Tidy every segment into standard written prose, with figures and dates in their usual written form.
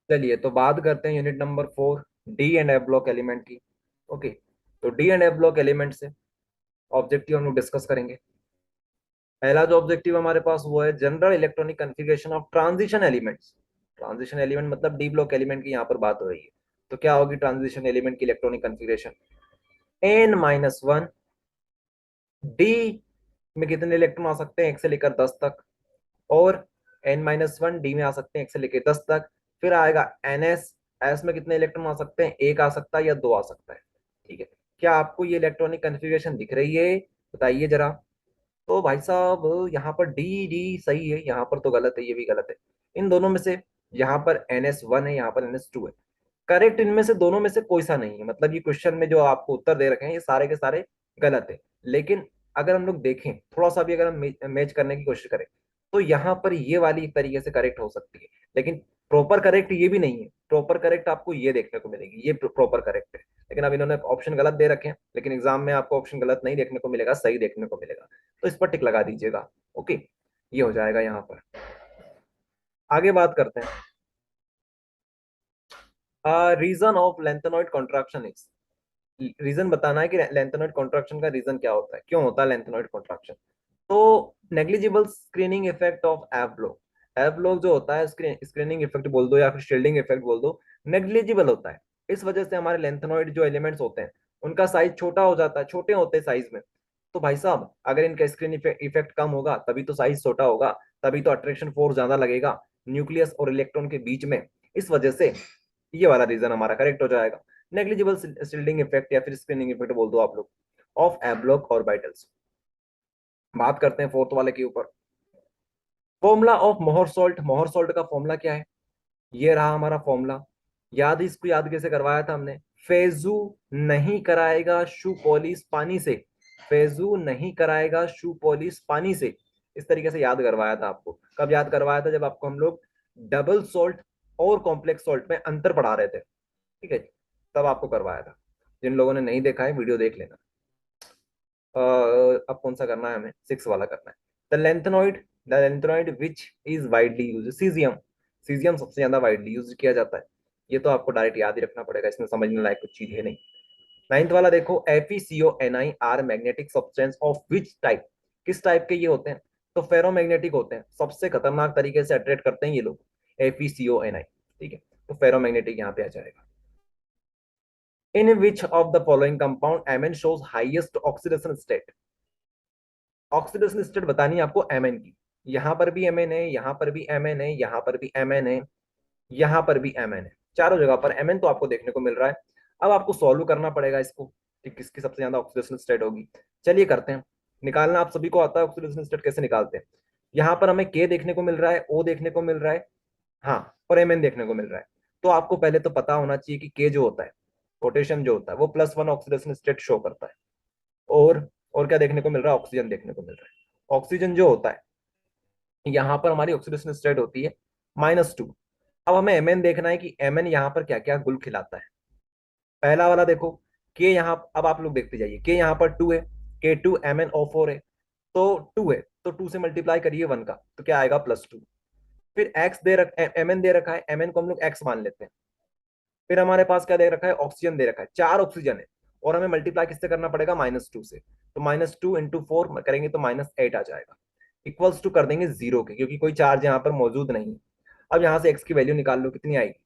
चलिए तो बात करते हैं unit number 4, D and F block element की। ओके, तो D and F block element से ऑब्जेक्टिव हम लोग डिस्कस करेंगे। पहला जो ऑब्जेक्टिव हमारे पास वो है general electronic configuration of transition elements. Transition element मतलब डी ब्लॉक एलिमेंट की यहाँ पर बात हो रही है। तो क्या होगी ट्रांजिशन एलिमेंट की इलेक्ट्रॉनिक कॉन्फ़िगरेशन? n-1, डी में कितने इलेक्ट्रॉन आ सकते हैं? 1 से लेकर 10 तक। और n-1 डी में आ सकते हैं 1 से लेकर 10 तक। फिर आएगा ns, एस में कितने इलेक्ट्रॉन आ सकते हैं? एक आ सकता है या दो आ सकता है। ठीक है, क्या आपको ये इलेक्ट्रॉनिक कन्फिग्रेशन दिख रही है? बताइए जरा। तो भाई साहब यहाँ पर डी डी सही है, यहाँ पर तो गलत है, ये भी गलत है। इन दोनों में से यहाँ पर NS1 है, यहाँ पर NS2 है। करेक्ट इनमें से दोनों में से कोई सा नहीं है, मतलब ये क्वेश्चन में जो आपको उत्तर दे रखे हैं ये सारे के सारे गलत है। लेकिन अगर हम लोग देखें थोड़ा सा भी, अगर हम मैच करने की कोशिश करें, तो यहाँ पर ये वाली एक तरीके से करेक्ट हो सकती है। लेकिन प्रॉपर करेक्ट ये भी नहीं है। प्रॉपर करेक्ट आपको ये देखने को मिलेगी, ये प्रॉपर करेक्ट है। लेकिन अब इन्होंने ऑप्शन गलत दे रखे हैं, लेकिन एग्जाम में आपको ऑप्शन गलत नहीं देखने को मिलेगा, सही देखने को मिलेगा। तो इस पर टिक लगा दीजिएगा। ओके, ये हो जाएगा यहाँ पर। आगे बात करते हैं। Reason of lanthanoid contraction is, reason बताना है कि लेंथेनॉइड कॉन्ट्रैक्शन का रीजन क्या होता है, क्यों होता है लेंथेनॉइड कॉन्ट्रैक्शन। तो negligible screening effect of F block. F block जो होता है, स्क्रीनिंग इफेक्ट बोल दो या फिर शील्डिंग इफेक्ट बोल दो, नेग्लिजिबल होता है। इस वजह से हमारे लेंथेनॉइड जो एलिमेंट्स होते हैं उनका साइज छोटा हो जाता है, छोटे होते हैं साइज में। तो भाई साहब अगर इनका स्क्रीन इफेक्ट कम होगा तभी तो साइज छोटा होगा, तभी तो अट्रैक्शन फोर्स ज्यादा लगेगा न्यूक्लियस और इलेक्ट्रॉन के बीच में। इस वजह से ये वाला रीजन हमारा करेक्ट हो जाएगा। नेग्लिजिबल शील्डिंग इफेक्ट या फिर स्क्रीनिंग इफेक्ट बोल दो आप लोग, ऑफ एफ ब्लॉक ऑर्बिटल्स। बात करते हैं फोर्थ वाले के ऊपर। फॉर्मूला ऑफ मोहर सॉल्ट। मोहर सॉल्ट का फॉर्मूला क्या है? ये रहा हमारा फॉर्मूला। याद, इसको याद कैसे करवाया था हमने? फेजू नहीं कराएगा शू पॉलिश पानी से। फेजू नहीं कराएगा शू पॉलिश पानी से। इस तरीके से याद करवाया था आपको। कब याद करवाया था? जब आपको हम लोग डबल सॉल्ट और कॉम्प्लेक्स सॉल्ट में अंतर पढ़ा रहे थे। ठीक है, तब आपको करवाया था। जिन लोगों ने नहीं देखा है वीडियो देख लेना। अब कौन सा करना है हमें? 6 वाला करना है। The lanthanoid which is widely use, caesium. Caesium सबसे ज्यादा वाइडली यूज किया जाता है। ये तो आपको डायरेक्ट याद ही रखना पड़ेगा, इसमें समझने लायक कुछ चीज है नहीं। नाइन्थ वाला देखो, FeCO are magnetic substance of which type. किस टाइप के ये होते हैं? तो फेरोमैग्नेटिक होते हैं, सबसे खतरनाक तरीके से अट्रैक्ट करते हैं ये लोग, FeCO। ठीक है, तो फेरोमैग्नेटिक यहाँ पे आ जाएगा। In which of the following compound Mn shows highest oxidation state. Oxidation state बतानी है आपको Mn की। यहां पर भी Mn है, यहां पर भी Mn है, यहां पर भी Mn है, यहां पर भी Mn है। चारों जगह पर Mn तो आपको देखने को मिल रहा है। अब आपको सॉल्व करना पड़ेगा इसको कि किसकी सबसे ज्यादा ऑक्सीडेशन स्टेट होगी। चलिए करते हैं। निकालना आप सभी को आता है ऑक्सीडेशन स्टेट कैसे निकालते हैं। यहाँ पर हमें K देखने को मिल रहा है, O देखने को मिल रहा है, हाँ, और Mn देखने को मिल रहा है। तो आपको पहले तो पता होना चाहिए कि K जो होता है, पोटेशियम जो होता है, वो +1 ऑक्सीडेशन स्टेट शो करता है। और क्या देखने को मिल रहा है? ऑक्सीजन देखने को मिल रहा है। ऑक्सीजन जो होता है, यहाँ पर हमारी ऑक्सीडेशन स्टेट होती है -2। अब हमें Mn देखना है कि Mn यहाँ पर क्या क्या गुल खिलाता है। पहला वाला देखो, के यहाँ, अब आप लोग देखते जाइए, के यहाँ पर 2 है, K2MnO4 है, तो 2 है, तो 2 से मल्टीप्लाई करिए 1 का, तो क्या आएगा? +2। फिर एक्स दे रख Mn दे रखा है, Mn को हम लोग एक्स मान लेते हैं। फिर हमारे पास क्या दे रखा है? ऑक्सीजन दे रखा है, 4 ऑक्सीजन है, और हमें मल्टीप्लाई किससे करना पड़ेगा? -2 से। तो -2 × 4 करेंगे तो -8 आ जाएगा। इक्वल्स टू कर देंगे 0 के, क्योंकि कोई चार्ज यहाँ पर मौजूद नहीं है। अब यहाँ से एक्स की वैल्यू निकाल लो, कितनी आएगी?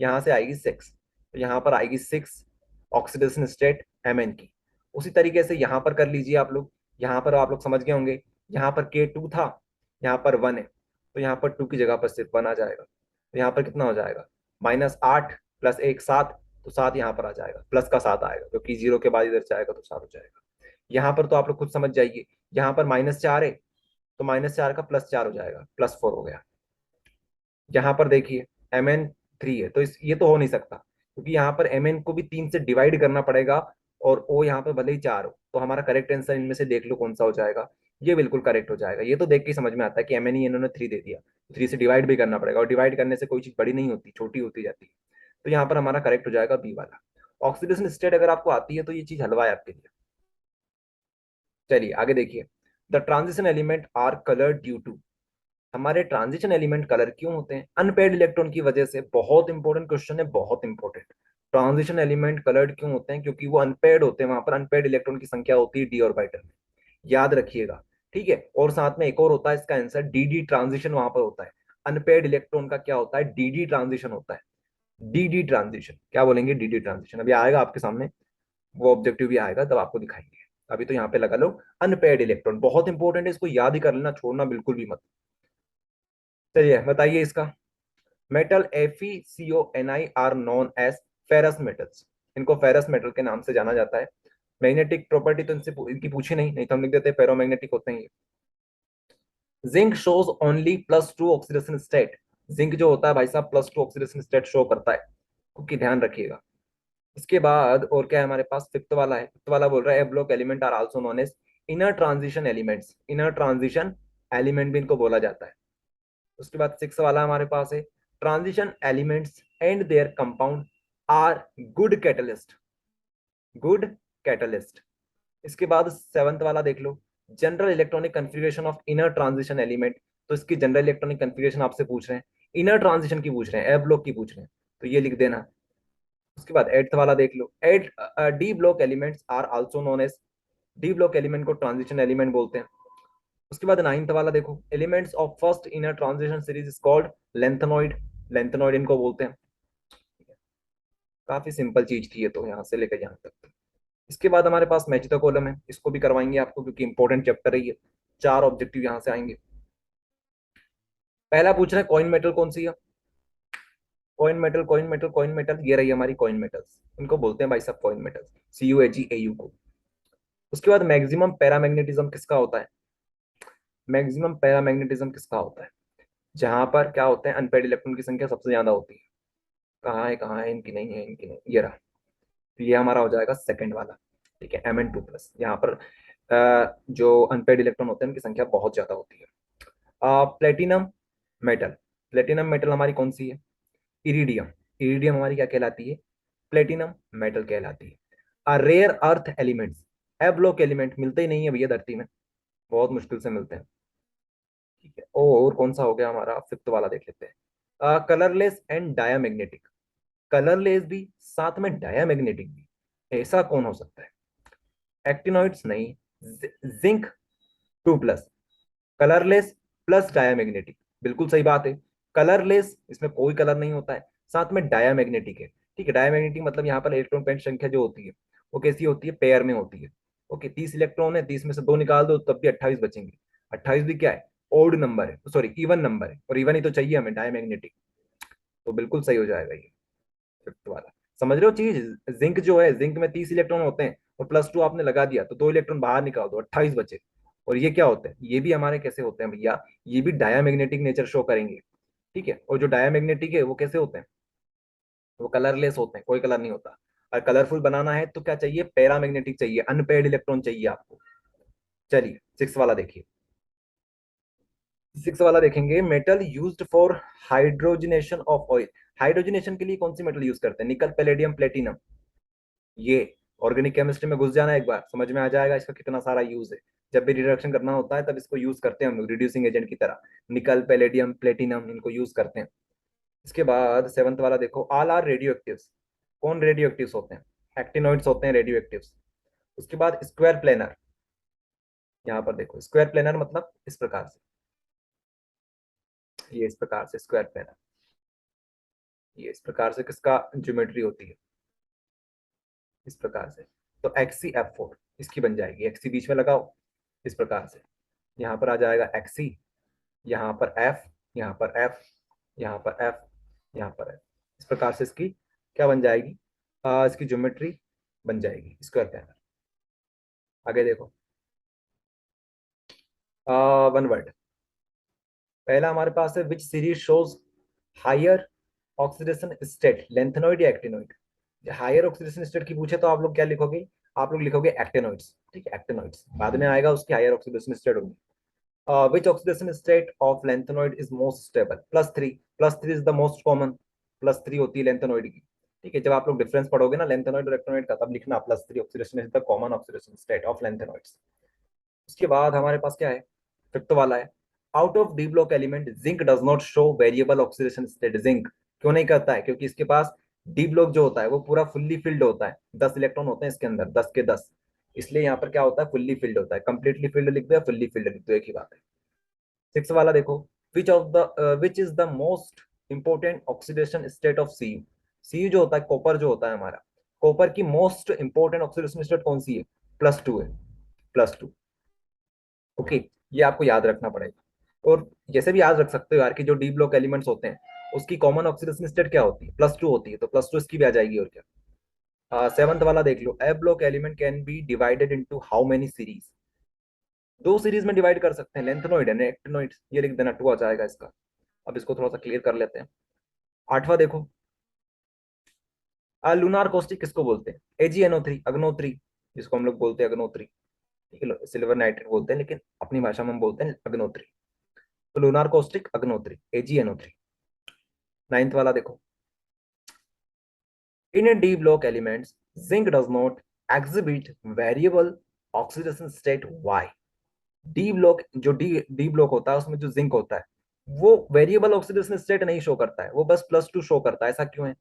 यहाँ से आएगी 6, तो यहाँ पर आएगी 6 ऑक्सीडेशन स्टेट Mn की। उसी तरीके से यहाँ पर कर लीजिए आप लोग। यहाँ पर आप लोग समझ गए होंगे, यहाँ पर K2 था, यहाँ पर 1 है, तो यहाँ पर 2 की जगह पर सिर्फ 1 आ जाएगा। तो यहाँ पर कितना हो जाएगा? -8 + 1 7, तो 7 यहाँ पर आ जाएगा, प्लस का 7 आएगा, क्योंकि 0 के बाद इधर से आएगा तो 7 हो जाएगा। यहाँ पर तो आप लोग खुद समझ जाइए, यहाँ पर -4 है, तो -4 का +4 हो जाएगा, +4 हो गया। यहाँ पर देखिए Mn 3 है, तो ये तो हो नहीं सकता, क्योंकि यहाँ पर Mn को भी 3 से डिवाइड करना पड़ेगा, और O यहाँ पर भले ही 4 हो। तो हमारा करेक्ट आंसर इनमें से देख लो कौन सा हो जाएगा। ये बिल्कुल करेक्ट हो जाएगा। ये तो देख के ही समझ में आता है कि Mn ही इन्होंने 3 दे दिया, 3 से डिवाइड भी करना पड़ेगा, और डिवाइड करने से कोई चीज बड़ी नहीं होती, छोटी होती जाती है। तो यहाँ पर हमारा करेक्ट हो जाएगा बी वाला। ऑक्सीडेशन स्टेट अगर आपको आती है तो ये चीज हलवा है आपके लिए। चलिए आगे देखिए। The transition element are coloured due to, हमारे ट्रांजिशन एलिमेंट कलर क्यों होते हैं? अनपेयर्ड इलेक्ट्रॉन की वजह से। बहुत इंपॉर्टेंट क्वेश्चन है, बहुत इंपॉर्टेंट। ट्रांजिशन एलिमेंट कलर्ड क्यों होते हैं? क्योंकि वो अनपेयर्ड होते हैं, वहां पर अनपेयर्ड इलेक्ट्रॉन की संख्या होती है डी ऑर्बिटल में। याद रखिएगा, ठीक है। और साथ में एक और होता है इसका आंसर, डीडी ट्रांजिशन वहां पर होता है। अनपेयर्ड इलेक्ट्रॉन का क्या होता है? डीडी ट्रांजिशन होता है। डीडी ट्रांजिशन क्या बोलेंगे? डीडी ट्रांजिशन अभी आएगा आपके सामने, वो ऑब्जेक्टिव भी आएगा तब आपको दिखाएंगे। अभी तो यहाँ पे लगा लो अनपेयर्ड इलेक्ट्रॉन, बहुत इंपॉर्टेंट है, इसको याद ही कर लेना, छोड़ना बिल्कुल भी मत। चलिए बताइए इसका। Metal FeCO Ni are known as ferrous metals. इनको फेरस मेटल के नाम से जाना जाता है। मैग्नेटिक प्रॉपर्टी तो इनसे इनकी पूछी नहीं, नहीं तो हम लिख देते फेरोमैग्नेटिक होते हैं ये। Zinc shows only +2 oxidation state. Zinc जो होता है भाई साहब +2 ऑक्सीडेशन स्टेट शो करता है, क्योंकि ध्यान रखिएगा। इसके बाद और क्या है हमारे पास? फिफ्थ वाला है। फिफ्थ वाला बोल रहा है block element are also known as inner transition elements. Inner transition element भी इनको बोला जाता है। उसके बाद सिक्स वाला हमारे पास है transition elements and their compound are good catalyst. Good catalyst. इसके बाद सेवंथ वाला देख लो, general electronic configuration of inner transition element. तो इसकी जनरल इलेक्ट्रॉनिक कन्फिग्रेशन आपसे पूछ रहे हैं, इनर ट्रांजिशन की पूछ रहे हैं, ए ब्लॉक की पूछ रहे हैं, तो ये लिख देना। उसके बाद एट्थ वाला देख लो, eight D block elements are also known as. D block element को ट्रांजिशन एलिमेंट बोलते हैं। उसके बाद नाइन्थ वाला देखो, elements of first inner transition series is called lanthanoid. Lanthanoid इनको बोलते हैं। काफी सिंपल चीज थी ये तो, यहाँ से लेकर यहाँ तक। इसके बाद हमारे पास मैच द कॉलम है, इसको भी करवाएंगे आपको क्योंकि इंपॉर्टेंट चैप्टर है ये। चार ऑब्जेक्टिव यहाँ से आएंगे। पहला पूछ रहा है कॉइन मेटल कौन सी है? Coin metal, coin metal, coin metal, ये रही हमारी कॉइन मेटल्स। इनको बोलते हैं भाई साहब कॉइन मेटल्स, CuAgAu को। उसके बाद मैक्सिमम पैरामैग्नेटिज्म किसका होता है? मैक्सिमम पैरामैग्नेटिज्म किसका होता है? जहां पर क्या होते हैं, अनपेड इलेक्ट्रॉन की संख्या सबसे ज्यादा होती है। कहाँ है, कहाँ है, इनकी नहीं है, इनकी नहीं, ये रहा। तो ये हमारा हो जाएगा सेकंड वाला। ठीक है, Mn2+। यहाँ पर जो अनपेड इलेक्ट्रॉन होते हैं उनकी संख्या बहुत ज्यादा होती है। Platinum metal. प्लेटिनम मेटल हमारी कौन सी है? इरिडियम। इरिडियम हमारी क्या कहलाती है? प्लेटिनम मेटल कहलाती है। Rare earth elements. A block element मिलते ही नहीं है भैया धरती में, बहुत मुश्किल से मिलते हैं। ठीक है, और कौन सा हो गया हमारा? फिफ्थ वाला देख लेते हैं, कलरलेस एंड डायामैग्नेटिक। कलरलेस भी साथ में डायामैग्नेटिक भी, ऐसा कौन हो सकता है? एक्टिनॉइड्स नहीं, Zn2+। कलरलेस प्लस डायामैग्नेटिक, बिल्कुल सही बात है। कलरलेस, इसमें कोई कलर नहीं होता है, साथ में डायामैग्नेटिक है। ठीक है, डायामैग्नेटिक मतलब यहाँ पर इलेक्ट्रॉन पेयर संख्या जो होती है वो कैसी होती है? पेयर में होती है। ओके, 30 इलेक्ट्रॉन है, 30 में से दो निकाल दो तब भी 28 बचेंगे। 28 भी क्या है? ओड नंबर है, सॉरी इवन नंबर है, और इवन ही तो चाहिए हमें डायामैग्नेटिक। तो बिल्कुल सही हो जाएगा ये फिफ्थ वाला। समझ रहे हो चीज? जिंक जो है, जिंक में 30 इलेक्ट्रॉन होते हैं और +2 आपने लगा दिया तो दो इलेक्ट्रॉन बाहर निकाल दो, 28 बचे। और ये क्या होते हैं? ये भी हमारे कैसे होते हैं भैया? ये भी डायामैग्नेटिक नेचर शो करेंगे। ठीक है, और जो डायामैग्नेटिक है वो कैसे होते हैं? वो कलरलेस होते हैं, कोई कलर नहीं होता। और कलरफुल बनाना है तो क्या चाहिए? पैरामैग्नेटिक चाहिए, अनपेयर्ड इलेक्ट्रॉन चाहिए आपको। चलिए सिक्स वाला देखिए। सिक्स वाला देखेंगे, metal used for hydrogenation of oil. Hydrogenation के लिए कौन सी मेटल यूज करते हैं? निकल, पैलेडियम, प्लेटिनम। ये ऑर्गेनिक केमिस्ट्री में घुस जाना, एक बार समझ में आ जाएगा इसका कितना सारा यूज है। जब भी रिडक्शन करना होता है तब इसको यूज करते हैं हम लोग रिड्यूसिंग एजेंट की तरह। निकल, पैलेडियम, प्लेटिनम, इनको यूज करते हैं। इसके बाद सेवंथ वाला देखो, ऑल आर रेडियो एक्टिव्स। कौन रेडियो एक्टिव्स होते हैं? एक्टिनॉइड्स होते हैं रेडियो एक्टिव्स। उसके बाद स्क्वायर प्लेनर। यहाँ पर देखो स्क्वायर प्लेनर मतलब इस प्रकार से, ये इस प्रकार से स्क्वायर प्लेनर, ये इस प्रकार से किसका ज्योमेट्री होती है? इस प्रकार से। तो XeF4 इसकी बन जाएगी, XC बीच में लगाओ इस प्रकार से। यहाँ पर आ जाएगा XC, यहाँ पर F, यहाँ पर F, यहाँ पर F, यहाँ पर F। इस प्रकार से इसकी क्या बन जाएगी? इसकी ज्योमेट्री बन जाएगी स्क्वायर प्लेनर। आगे देखो, वन वर्ड। पहला हमारे पास है which series shows higher oxidation state, lanthanoid या एक्टिनॉइड? हायर ऑक्सीडेशन स्टेट की पूछे तो आप लोग क्या लिखोगे? आप लोग लिखोगे एक्टिनॉइड्स। ठीक है, एक्टिनॉइड्स बाद में आएगा, उसकी हायर ऑक्सीडेशन स्टेट होगी। Which oxidation state of lanthanoid is most stable? +3। +3 is the most common, +3 होती है लेंथेनॉइड की। ठीक है, जब आप लोग डिफरेंस पढ़ोगे ना लेंथेनॉइड और एक्टिनॉइड का तब लिखना +3 oxidation is the common oxidation state of lanthanoids. उसके बाद हमारे पास क्या है? फिफ्थ वाला है out of D block element zinc does not show variable oxidation state. Zinc क्यों नहीं करता है? क्योंकि इसके पास डी ब्लॉक जो होता है वो पूरा फुल्ली फिल्ड होता है, 10 इलेक्ट्रॉन होते हैं इसके अंदर, 10 के 10। इसलिए यहाँ पर क्या होता है, फुल्ली फिल्ड होता है। कंप्लीटली फिल्ड लिख दो या फुल्ली फिल्ड लिख दो, एक ही बात है। सिक्स वाला देखो, which is the most important oxidation state of C U. C U जो होता है, कॉपर जो होता है हमारा, कॉपर की मोस्ट इंपोर्टेंट ऑक्सीडेशन स्टेट कौन सी है? +2 है, +2। ओके, ये आपको याद रखना पड़ेगा। और जैसे भी याद रख सकते हो यार कि जो डी ब्लॉक एलिमेंट्स होते हैं उसकी कॉमन ऑक्सीडेशन स्टेट क्या होती है? +2 होती है, तो +2 इसकी भी आ जाएगी, और क्या। सेवंथ वाला देख लो, A block element can be divided into how many series. 2 series में डिवाइड कर सकते हैं, लेंथनोइड एंड एक्टिनोइड। ये लिख देना, 2 आ जाएगा इसका। अब इसको थोड़ा सा क्लियर कर लेते हैं। आठवां देखो, लूनार कॉस्टिक किसको बोलते हैं? AgNO3, अग्नोत्री, जिसको हम लोग बोलते हैं अग्नोत्री। ठीक है, सिल्वर नाइट्रेट बोलते हैं, लेकिन अपनी भाषा में हम बोलते हैं अग्नोत्री। तो lunar caustic, Agnihotri, AgNO3। Ninth वाला देखो, in D block elements zinc does not exhibit variable oxidation state. Why? D block, जो डी डी ब्लॉक होता है उसमें जो जिंक होता है वो वेरिएबल ऑक्सीडेशन स्टेट नहीं शो करता है, वो बस +2 शो करता है। ऐसा क्यों है?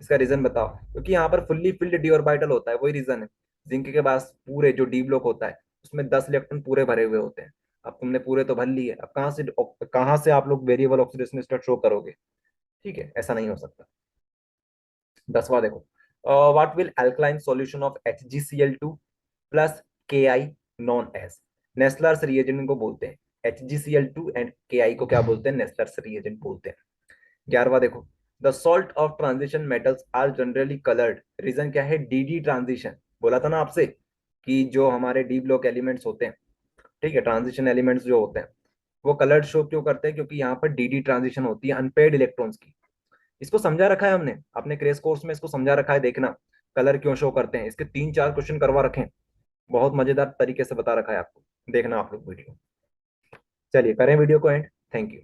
इसका रीजन बताओ। क्योंकि यहाँ पर फुल्ली फिल्ड डी ऑर्बिटल होता है, वही रीजन है। जिंक के पास पूरे जो डी ब्लॉक होता है उसमें 10 इलेक्ट्रॉन पूरे भरे हुए होते हैं। अब तुमने पूरे तो भर लिए, अब कहाँ से आप लोग वेरिएबल ऑक्सीडेशन स्टेट शो करोगे? ठीक है, ऐसा नहीं हो सकता। 10वां देखो, what will alkaline solution of HgCl2 plus Ki known as. Nessler's reagent को बोलते हैं, HgCl2 एंड Ki को क्या बोलते हैं? नेस्लर्स रिएजेंट बोलते हैं। 11वां देखो, the salt of transition metals are generally coloured. Reason क्या है? DD transition. बोला था ना आपसे कि जो हमारे डी ब्लॉक एलिमेंट्स होते हैं, ठीक है, ट्रांजिशन एलिमेंट्स जो होते हैं वो कलर्ड शो क्यों करते हैं? क्योंकि यहाँ पर DD ट्रांजिशन होती है अनपेड इलेक्ट्रॉन्स की। इसको समझा रखा है हमने अपने क्रेश कोर्स में, इसको समझा रखा है। देखना कलर क्यों शो करते हैं, इसके 3-4 क्वेश्चन करवा रखे हैं। बहुत मजेदार तरीके से बता रखा है आपको, देखना आप लोग वीडियो। चलिए करें वीडियो को एंड। Thank you.